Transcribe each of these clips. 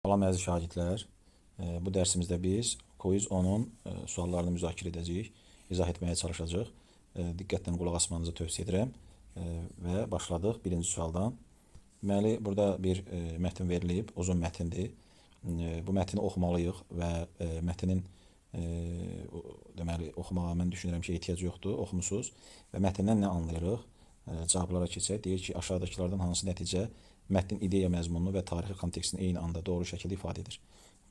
Salam əziz şagirdlər. Bu dərsimizdə biz quiz 10-un suallarını müzakirə edəcəyik, izah etməyə çalışacağıq. Diqqətlə qulaq asmanızı tövsiyə edirəm və başladıq birinci sualdan. Deməli, burada bir mətn verilib, uzun mətndir. Bu mətni oxumalıyıq və mətnin deməli, oxumağa mən düşünürəm ki, ehtiyac yoxdur, oxumusunuz və mətndən nə anlayırıq? Cavablara keçək. Deyir ki, aşağıdakılardan hansı nəticə mətnin ideya məzmununu və tarixi kontekstini eyni anda doğru şəkildə ifadə edir?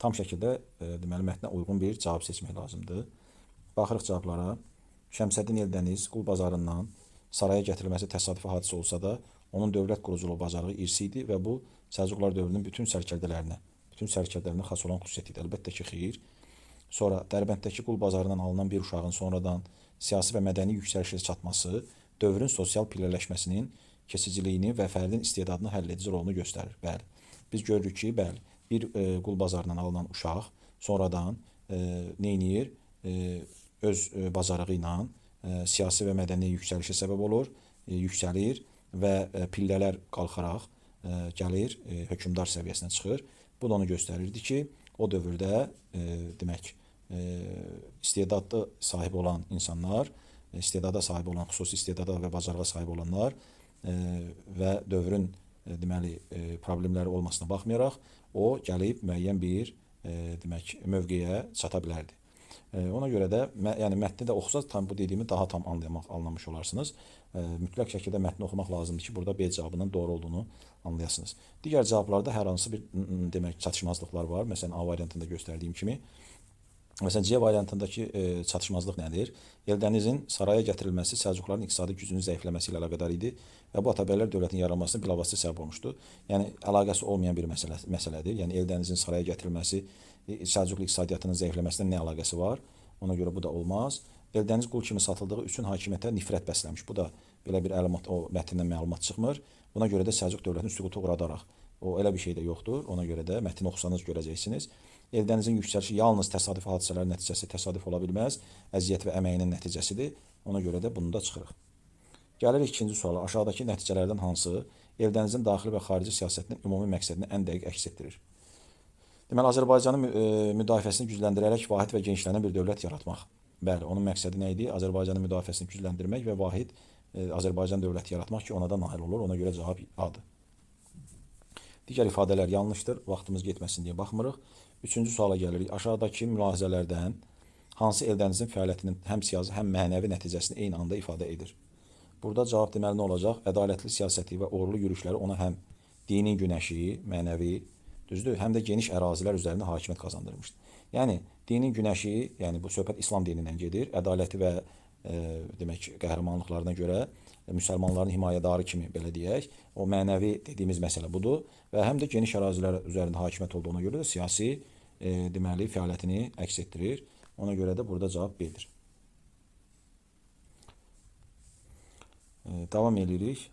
Tam şəkildə deməli, mətnə uyğun bir cavab seçmək lazımdır. Baxırıq cavablara. Şəmsəddin Eldəniz qul bazarından saraya gətirilməsi təsadüfi hadisə olsa da, onun dövlət quruculuğu bacarığı irsi idi və bu Səlcuqlar dövrünün bütün sərkərdələrinə xas olan xüsusiyyət idi. Əlbəttə ki, xeyir. Sonra Dərbənddəki qul bazarından alınan bir uşağın sonradan siyasi və mədəni yüksəlişə çatması dövrün sosial pillələşməsinin keçiciliyini və fərdin istedadını həll edici rolunu göstərir. Bəli. Biz görürük ki, bəli, bir qul bazarından alınan uşaq sonradan neyniyir? Öz bacarığı ilə siyasi və mədəni yüksəlişə səbəb olur, yüksəlir və pillələr qalxaraq gəlir, hökmdar səviyyəsinə çıxır. Bu da onu göstərirdi ki, o dövrdə demək, istedadlı sahib olan insanlar, istedada sahib olan, xüsusi istedada və bacarığa sahib olanlar və dövrün deməli problemləri olmasına baxmayaraq o gəlib müəyyən bir demək mövqeyə çata bilərdi. Ona görə də yəni mətni də oxusaz tam bu dediyimi daha tam anlamış olarsınız. Mütləq şəkildə mətni oxumaq lazımdır ki, burada B cavabının doğru olduğunu anlayasınız. Digər cavablarda hər hansı bir demək çatışmazlıqlar var. Məsələn, A variantında göstərdiyim kimi. Məsələn, C variantındakı çatışmazlıq nədir? Eldənizin saraya gətirilməsi Səlcuqların iqtisadi gücünün zəifləməsi ilə əlaqədar idi və bu Atabəylər dövlətinin yaranmasına bilavasitə səbəb olmuşdu. Yəni, əlaqəsi olmayan bir məsələdir. Yəni, Eldənizin saraya gətirilməsi Səlcuqlu iqtisadiyyatının zəifləməsindən nə əlaqəsi var? Ona görə bu da olmaz. Eldəniz qul kimi satıldığı üçün hakimiyyətə nifrət bəsləmiş. Bu da belə bir əlumat, o mətndən məlumat çıxmır. Buna görə də Səlcuq dövlətinin süqutu uğradaraq. O elə bir şey də yoxdur. Ona görə də mətni oxusanız görəcəksiniz. Eldənizin yüksəlişi yalnız təsadüfi hadisələrin nəticəsi təsadüf ola bilməz, əziyyət və əməyinin nəticəsidir. Ona görə də bunu da çıxırıq. Gəlirik ikinci suala. Aşağıdakı nəticələrdən hansı Eldənizin daxili və xarici siyasətinin ümumi məqsədini ən dəqiq əks etdirir? Deməli, Azərbaycanın müdafiəsini gücləndirərək vahid və genişlənən bir dövlət yaratmaq. Bəli, onun məqsədi nə idi? Azərbaycanın müdafiəsini gücləndirmək və vahid Azərbaycan dövləti yaratmaq ki, ona da nail olur. Ona görə cavab A-dır. Digər ifadələr yanlışdır. Vaxtımız getməsin deyə baxmırıq. Üçüncü suala gəlirik. Aşağıdakı mülahizələrdən hansı Eldənizin fəaliyyətinin həm siyasi, həm mənəvi nəticəsini eyni anda ifadə edir? Burada cavab deməli nə olacaq? Ədalətli siyasəti və uğurlu yürüşləri ona həm dinin günəşi, mənəvi, düzdür, həm də geniş ərazilər üzərində hakimiyyət qazandırmışdır. Yəni, dinin günəşi, yəni bu söhbət İslam dinindən gedir, ədaləti və demək, qəhrəmanlıqlarına görə müsəlmanların himayədarı kimi, belə deyək, o mənəvi dediyimiz məsələ budur və həm də geniş ərazilər üzərində hakimiyyət olduğuna görə də siyasi deməli, fəaliyyətini əks etdirir. Ona görə də burada cavab B-dir. Davam edirik.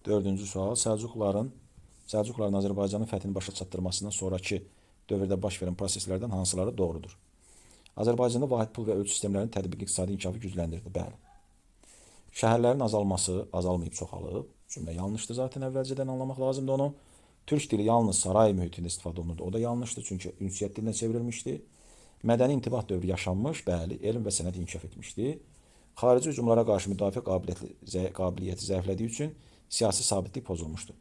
Dördüncü sual. Səlcuqların Azərbaycanın fəthini başa çatdırmasından sonraki dövrdə baş verən proseslərdən hansıları doğrudur? Azərbaycanda vahid pul və ölçü sistemlərinin tətbiqi iqtisadi inkişafı gücləndirdi. Bəli. Şəhərlərin azalması azalmayıb, çoxalıb. Cümlə yanlışdır zaten, əvvəlcədən anlamaq lazımdır onu. Türk dili yalnız saray mühitində istifadə olunurdu. O da yanlışdır, çünki ünsiyyət dilinə çevrilmişdi. Mədəni intibah dövrü yaşanmış, bəli, elm və sənət inkişaf etmişdi. Xarici hücumlara qarşı müdafiə qabiliyyəti zəiflədiyi üçün siyasi sabitlik pozulmuşdu.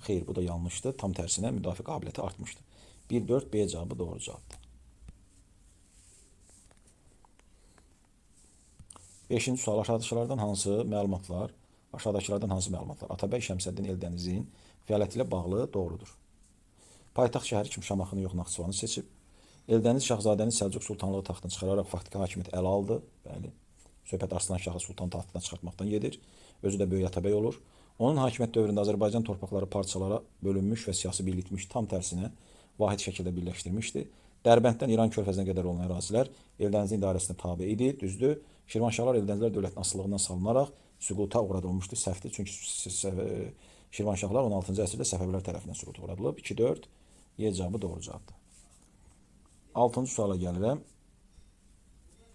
Xeyr, bu da yanlışdır. Tam tərsinə müdafiə qabiliyyəti artmışdı. 1-4 B cavabı doğru cavabdır. 5-ci sual. Aşağıdakılardan hansı məlumatlar Atabəy Şəmsəddin Eldənizin fəaliyyəti ilə bağlı doğrudur? Paytaxt şəhəri kimi Şamaxını yox, Naxçıvanı seçib. Eldəniz Şahzadəni Səlcuq Sultanlığı taxtını çıxararaq faktiki hakimiyyəti ələ aldı. Bəli. Söhbət Arslanşahı Sultan taxtından çıxartmaqdan gedir. Özü də böyük Atabəy olur. Onun hakimiyyət dövründə Azərbaycan torpaqları parçalara bölünmüş və siyasi birlikmiş, tam tərsinə vahid şəkildə birləşdirmişdi. Dərbənddən İran körfəzinə qədər olan ərazilər Eldənizin idarəsinə tabe idi, düzdür. Şirvanşahlar Eldənizlər dövlətinin asılılığından salınaraq süquta uğradılmışdı, səhvdir. Çünki Şirvanşahlar 16-cı əsrdə Səfəvilər tərəfindən süquta uğradılıb. 2-4 Y cavabı doğru cavabdır. 6-cı suala gəlirəm.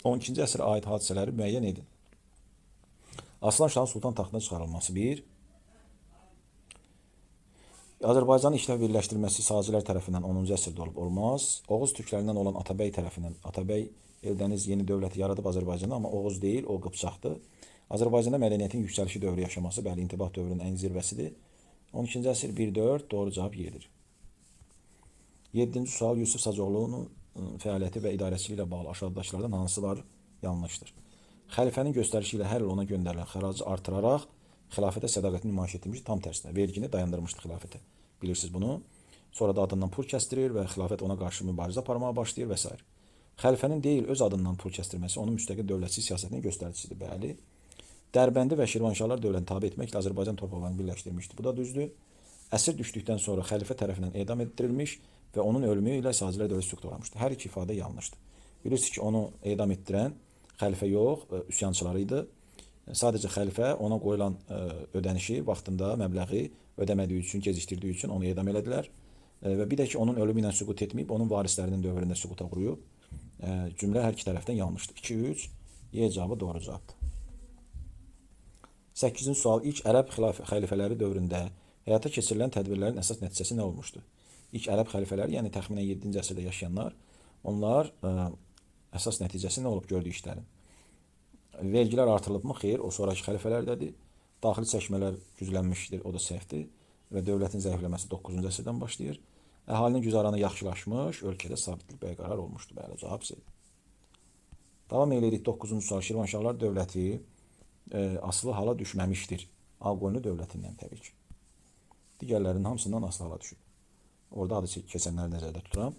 12-ci əsrə aid hadisələri müəyyən edin. Aslan Şahın Sultan taxtına çıxarılması 1. Azərbaycanın işləv birləşdirilməsi Sacilər tərəfindən 10-cu əsrdə olub olmaz. Oğuz türklərindən olan Atabəy tərəfindən, Atabəy Eldəniz yeni dövləti yaradıb Azərbaycanda, amma Oğuz deyil, o Qıpçaqdır. Azərbaycanda mədəniyyətin yüksəlişi dövrü yaşaması, bəli, intibah dövrünün ən zirvəsidir. 12-ci əsr 1-4 doğru cavab yedir. 7-ci sual Yusif Sacıoğlu'nun fəaliyyəti və idarəçiliyi ilə bağlı aşağıdakılardan hansılar yanlışdır? Xəlifənin göstərişi ilə hər il ona göndərilən xəracı artıraraq xilafətə sədaqətini nümayiş etdirmiş, tam tərsinə vergini dayandırmışdı xilafətə. Bilirsiniz bunu. Sonra da adından pul kəstirir və xilafət ona qarşı mübarizə aparmağa başlayır və s. Xəlifənin deyil, öz adından pul kəstirməsi onun müstəqil dövlətçi siyasətinin göstəricisidir. Bəli. Dərbəndi və Şirvanşahlar dövlətini tabe etməklə Azərbaycan torpaqlarını birləşdirmişdi. Bu da düzdür. Əsir düşdükdən sonra xəlifə tərəfindən edam etdirilmiş və onun ölümü ilə Sacilər dövləti süqut uğramışdı. Hər iki ifadə yanlışdır. Bilirsiniz ki, onu edam etdirən xəlifə yox, üsyançıları idi. Sadəcə xəlifə ona qoyulan ödənişi vaxtında məbləği ödəmədiyi üçün, gecikdirdiyi üçün onu edam elədilər. Və bir də ki, onun ölümü ilə süqut etməyib, onun varislərinin dövründə süquta uğrayıb. Cümlə hər iki tərəfdən yanlışdır. 2-3, Y cavabı doğru cavabdır. 8-ci sual. İlk ərəb xəlifələri dövründə həyata keçirilən tədbirlərin əsas nəticəsi nə olmuşdu? İlk ərəb xəlifələri, yəni təxminən 7-ci əsrdə yaşayanlar, onlar əsas nəticəsi nə olub gördüyü işlərin? Vergilər artırılıbmı? Xeyr, o sonraki xəlifələrdədir. Daxili çəkmələr güclənmişdir, o da səhvdir. Və dövlətin zəifləməsi 9-cu əsrdən başlayır. Əhalinin güzaranı yaxşılaşmış, ölkədə sabitlik bərqərar olmuşdu. Bəli, cavab C. Davam edirik 9-cu sual. Şirvanşahlar dövləti asılı hala düşməmişdir. Ağqoyunlu dövlətindən təbii ki. Digərlərinin hamısından asılı hala düşüb. Orada adı keçənləri nəzərdə tuturam.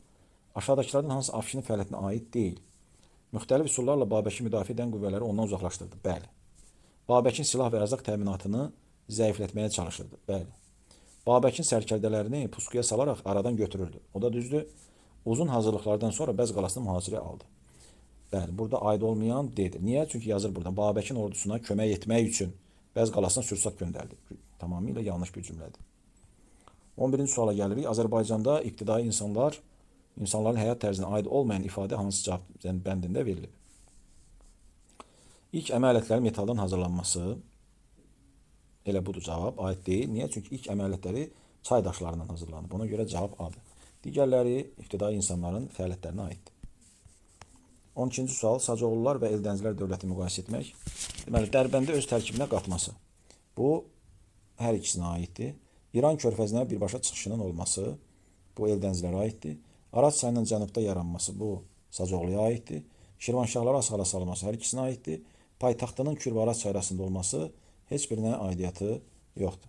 Aşağıdakılardan hansı Afşinin fəaliyyətinə aid deyil? Müxtəlif üsullarla Babəki müdafiə edən qüvvələri ondan uzaqlaşdırdı. Bəli. Babəkin silah və ərzaq təminatını zəiflətməyə çalışırdı. Bəli. Babəkin sərkərdələrini puskuya salaraq aradan götürürdü. O da düzdür. Uzun hazırlıqlardan sonra Bəz qalasını mühasirəyə aldı. Bəli, burada aid olmayan D-dir. Niyə? Çünki yazır burada. Babəkin ordusuna kömək etmək üçün Bəz qalasına sürsat göndərdi. Tamamilə yanlış bir cümlədir. 11-ci suala gəlirik. Azərbaycanda ibtidai insanların həyat tərzinə aid olmayan ifadə hansı cavab bəndində verilib? İlk əmək alətləri metaldan hazırlanması, elə budur cavab, aid deyil. Niyə? Çünki ilk əmək alətləri çay daşlarından hazırlanıb. Ona görə cavab A-dır. Digərləri ibtidai insanların fəaliyyətlərinə aiddir. 12-ci sual. Sacıoğullar və Eldənizlər dövlətini müqayisə etmək. Deməli, Dərbəndi öz tərkibinə qatması. Bu, hər ikisinə aiddir. İran körfəzinə birbaşa çıxışının olması, bu Eldənizlərə aiddir. Araz çayının cənubda yaranması, bu Sacıoğluya aiddir. Şirvanşahlara asılı salması hər ikisinə aiddir. Paytaxtının Kür və Araz çayı arasında olması heç birinə aidiyyatı yoxdur.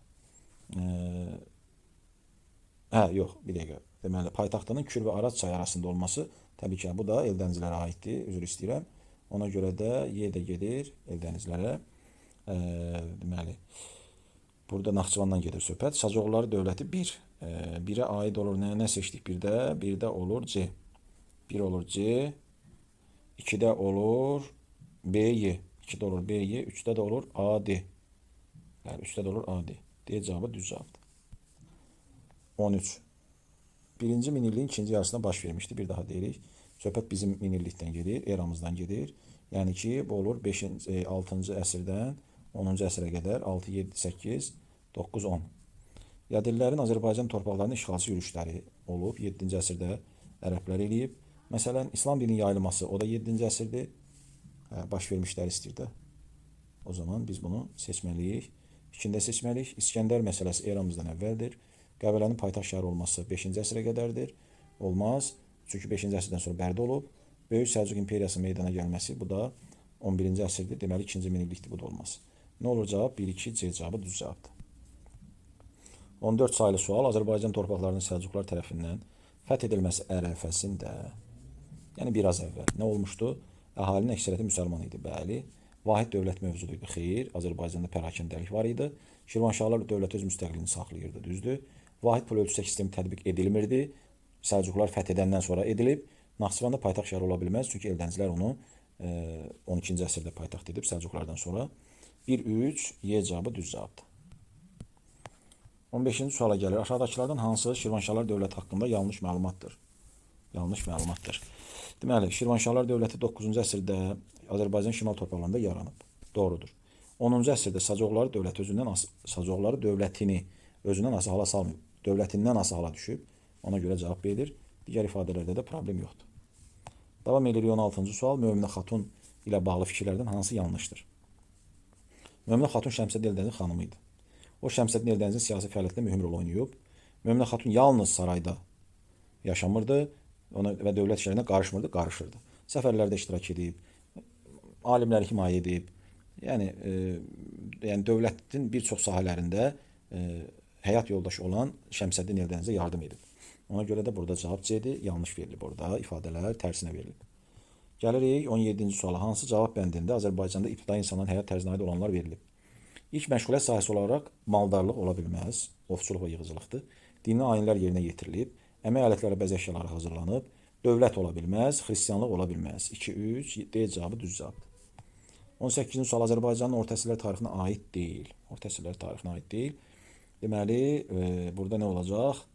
Yox, bir dəqiqə. Deməli, paytaxtının Kür və Araz çayı arasında olması, təbii ki, bu da Eldənizlərə aiddir, üzr istəyirəm. Ona görə də Y də gedir Eldənizlərə. Deməli, burada Naxçıvandan gedir söhbət. Sacıoğulları dövləti 1. 1-ə aid olur, nə seçdik? 1-də olur C. 1 olur C. 2-də olur B-Y. 2-də olur B-Y. 3-də də olur A-D. Yəni 3-də də olur A-D. D cavabı düz cavabdır. 13. Birinci minilliyin ikinci yarısına baş vermişdi. Bir daha deyirik. Söhbət bizim minillikdən gedir, eramızdan gedir. Yəni ki, bu olur 6-cı əsrdən 10-cu əsrə qədər 6, 7, 8, 9, 10. Yadellərin Azərbaycan torpaqlarının işğalçı yürüşləri olub. 7-ci əsrdə ərəblər eləyib. Məsələn, İslam dininin yayılması, o da 7-ci əsrdir. Baş vermişlər istəyir də. O zaman biz bunu seçməliyik. İkində seçməliyik. İskəndər məsələsi eramızdan əvvəldir. Qəbələnin paytaxt şəhəri olması 5-ci əsrə qədərdir. Olmaz. Çünki 5-ci əsrdən sonra Bərdə olub. Böyük Səlcuq imperiyasının meydana gəlməsi, bu da 11-ci əsrdir. Deməli, 2-ci minillikdir, bu da olmaz. Nə olur cavab? 1-2, C cavabı düz cavabdır. 14 sayılı sual. Azərbaycan torpaqlarının Səlcuqlar tərəfindən fəth edilməsi ərəfəsində, yəni biraz əvvəl nə olmuşdu? Əhalinin əksəriyyəti müsəlman idi, bəli. Vahid dövlət mövcudu idi, xeyr. Azərbaycanda pərakəndəlik var idi. Şirvanşahlar dövləti öz müstəqilliyini saxlayırdı, düzdür. Vahid pul ölçüsək sistemi tətbiq edilmirdi. Səlcuqlar fəth edəndən sonra edilib. Naxçıvanda paytaxt şəhəri ola bilməz, çünki Eldənizlər onu 12-ci əsrdə paytaxt edib Səlcuqlardan sonra. 1-3, Y cavabı düz cavabdır. 15-ci suala gəlir. Aşağıdakılardan hansı Şirvanşahlar dövləti haqqında yanlış məlumatdır? Yanlış məlumatdır. Deməli, Şirvanşahlar dövləti 9-cu əsrdə Azərbaycan şimal torpaqlarında yaranıb. Doğrudur. 10-cu əsrdə Sacıoğulları dövlətini özündən asılı hala salmayıb. dövlətindən asılı hala düşüb. Ona görə cavab B-dir. Digər ifadələrdə də problem yoxdur. Davam edirik 16-cı sual. Möminə xatun ilə bağlı fikirlərdən hansı yanlışdır? Möminə xatun Şəmsəddin Eldənizin xanımı idi. O Şəmsəddin Eldənizin siyasi fəaliyyətində mühüm rol oynayıb. Möminə xatun yalnız sarayda yaşamırdı və dövlət işlərinə qarışmırdı, qarışırdı. Səfərlərdə iştirak edib, alimləri himayə edib. Yəni dövlətin bir çox sahələrində həyat yoldaşı olan Şəmsəddin Eldənizə yardım edib. Ona görə də burada cavab C-dir. Yanlış verilib burada. İfadələr tərsinə verilib. Gəlirik 17-ci suala. Hansı cavab bəndində Azərbaycanda ibtidai insanların həyat tərzinə aid olanlar verilib? İlk məşğuliyyət sahəsi olaraq maldarlıq ola bilməz. Ovçuluq və yığıcılıqdır. Dini ayinlər yerinə yetirilib. Əmək alətləri, bəzək əşyaları hazırlanıb. Dövlət ola bilməz. Xristianlıq ola bilməz. 2, 3, D cavabı düz cavabdır. 18-ci sual. Azərbaycanın orta əsrlər tarixinə aid deyil. Orta əsrlər tarixinə aid deyil. Deməli, burada nə olacaq?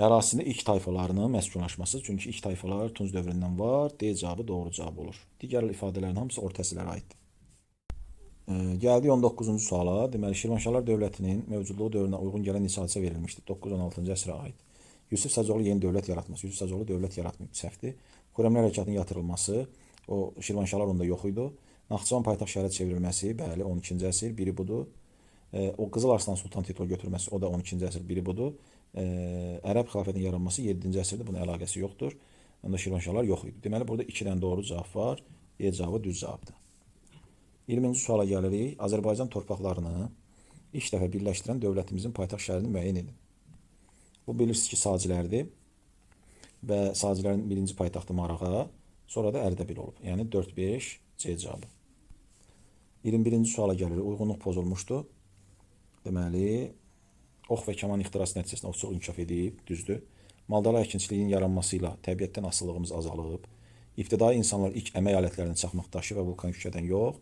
Ərazisində ilk tayfalarının məskunlaşması. Çünki ilk tayfalar Tunc dövründən var. D cavabı doğru cavab olur. Digər ifadələrin hamısı orta əsrlərə aiddir. Gəldik 19-cu suala. Deməli, Şirvanşahlar dövlətinin mövcudluğu dövrünə uyğun gələn neçə hadisə verilmişdir? 9-16-cı əsrə aid. Yusif Səcioğlu yeni dövlət yaratması. Yusif Səcioğlu dövlət yaratmayıb, səhvdir. Xürrəmlər hərəkatının yatırılması. O Şirvanşahlar onda yox idi. Naxçıvan paytaxt şəhərə çevrilməsi. Bəli, 12-ci əsr. Biri budur. O Qızıl Arslan Sultan titulu götürməsi. O da 12-ci əsr. Biri budur. Ərəb xilafətinin yaranması 7-ci əsrdə, bunun əlaqəsi yoxdur. Onda Şirvanşahlar yox idi. Deməli, burada 2-dən doğru cavab var. E cavabı düz cavabdır. 20-ci suala gəlirik. Azərbaycan torpaqlarını ilk dəfə birləşdirən dövlətimizin paytaxt şəhərini müəyyən edin. Bu bilirsiniz ki, Sacilərdir və Sacilərin birinci paytaxtı Marağa, sonra da Ərdəbil olub. Yəni 4-5 C cavabı. 21-ci suala gəlirik. Uyğunluq pozulmuşdu. Deməli, ox və kaman ixtirası nəticəsində ovçuluq inkişaf edib, düzdür. Maldarlıq əkinçiliyinin yaranmasıyla təbiətdən asılılığımız azalıb. İbtidai insanlar ilk əmək alətlərini çaxmaq daşı və vulkanik şüşədən yox,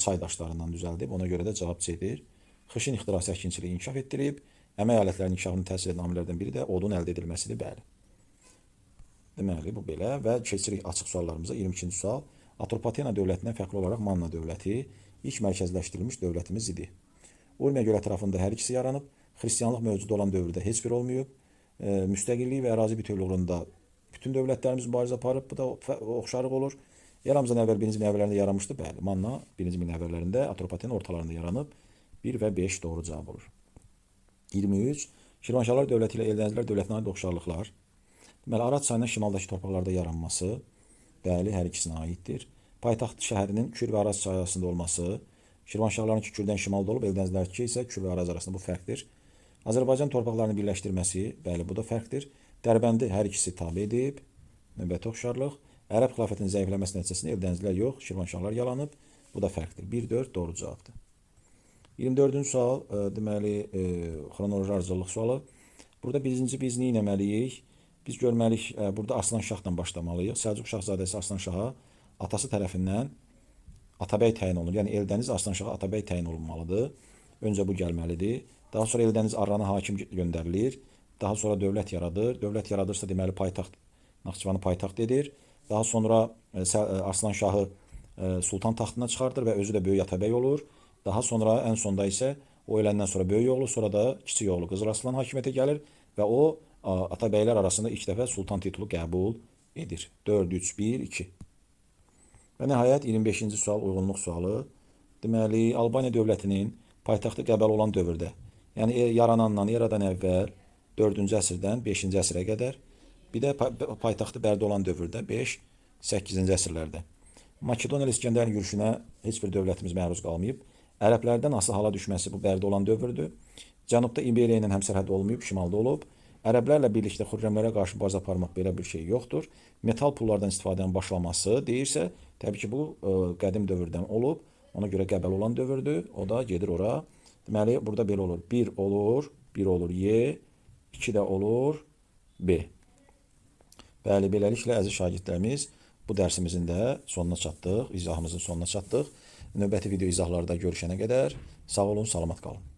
çay daşlarından düzəldib. Ona görə də cavab C-dir. Xışın ixtirası əkinçiliyi inkişaf etdirib. Əmək alətlərinin inkişafını təsir edən amillərdən biri də odun əldə edilməsidir, bəli. Deməli, bu belə və keçirik açıq suallarımıza. 22-ci sual. Atropatena dövlətindən fərqli olaraq Manna dövləti ilk mərkəzləşdirilmiş dövlətimiz idi. Urmiya göl ətrafında hər ikisi yaranıb. Xristianlıq mövcud olan dövrdə heç bir olmayıb. Müstəqillik və ərazi bütövlüyündə bütün dövlətlərimiz mübarizə aparıb. Bu da oxşarlıq olur. Eramızdan əvvəl 1-ci min əvvəllərində yaranmışdı. Bəli, Manna 1-ci min əvvəllərində, Atropatena ortalarında yaranıb. 1 və 5 doğru cavab olur. 23. Şirvanşahlar dövləti ilə Eldənizlər dövlətinə aid oxşarlıqlar. Deməli, Araz çayının şimaldakı torpaqlarda yaranması, bəli, hər ikisinə aiddir. Paytaxt şəhərinin Kür və Araz çayı arasında olması, Şirvanşahların Kürdən şimalda olub, Eldənizlərki isə Kür və Araz arasında, bu fərqdir. Azərbaycan torpaqlarını birləşdirməsi, bəli, bu da fərqdir. Dərbəndi hər ikisi tabe edib, növbəti oxşarlıq. Ərəb xilafətinin zəifləməsi nəticəsində Eldənizlər yox, Şirvanşahlar yalanıb, bu da fərqdir. 1-4 doğru cavabdır. 24-cü sual, deməli, xronoloji ardıcıllıq sualı. Burada birinci biz nə etməliyik? Biz görməliyik, burada Aslanşahdan başlamalıyıq. Səlcuq şahzadəsi Aslanşaha atası tərəfindən Atabəy təyin olunur. Yəni Eldəniz Aslanşaha Atabəy təyin olunmalıdır. Öncə bu gəlməlidir. Daha sonra Eldəniz Arrana hakim göndərilir. Daha sonra dövlət yaradır. Dövlət yaradırsa deməli paytaxt Naxçıvanı paytaxt edir. Daha sonra Arslanşahı sultan taxtına çıxardır və özü də böyük Atabəy olur. Daha sonra ən sonda isə o öləndən sonra böyük oğlu, sonra da kiçik oğlu Qızıl Arslan hakimiyyətə gəlir və o Atabəylər arasında ilk dəfə sultan titulu qəbul edir. 4, 3, 1, 2. Və nəhayət 25-ci sual uyğunluq sualı. Deməli, Albaniya dövlətinin paytaxtı Qəbələ olan dövrdə, yəni yaranandan, eradan əvvəl 4-cü əsrdən 5-ci əsrə qədər, bir də paytaxtı Bərdə olan dövrdə 5-8-ci əsrlərdə. Makedoniyalı İskəndərin yürüşünə heç bir dövlətimiz məruz qalmayıb. Ərəblərdən asılı hala düşməsi bu Bərdə olan dövrdür. Cənubda İberiya ilə həmsərhəd olmayıb, şimalda olub. Ərəblərlə birlikdə Xürrəmlərə qarşı mübarizə aparmaq belə bir şey yoxdur. Metal pullardan istifadənin başlaması deyirsə, təbii ki, bu qədim dövrdən olub. Ona görə Qəbələ olan dövrdür. O da gedir ora. Deməli, burada belə olur. 1 olur, 1 olur Y, 2 də olur B. Bəli, beləliklə əziz şagirdlərimiz, bu dərsimizin də sonuna çatdıq, izahımızın sonuna çatdıq. Növbəti video izahlarda görüşənə qədər sağ olun, salamat qalın.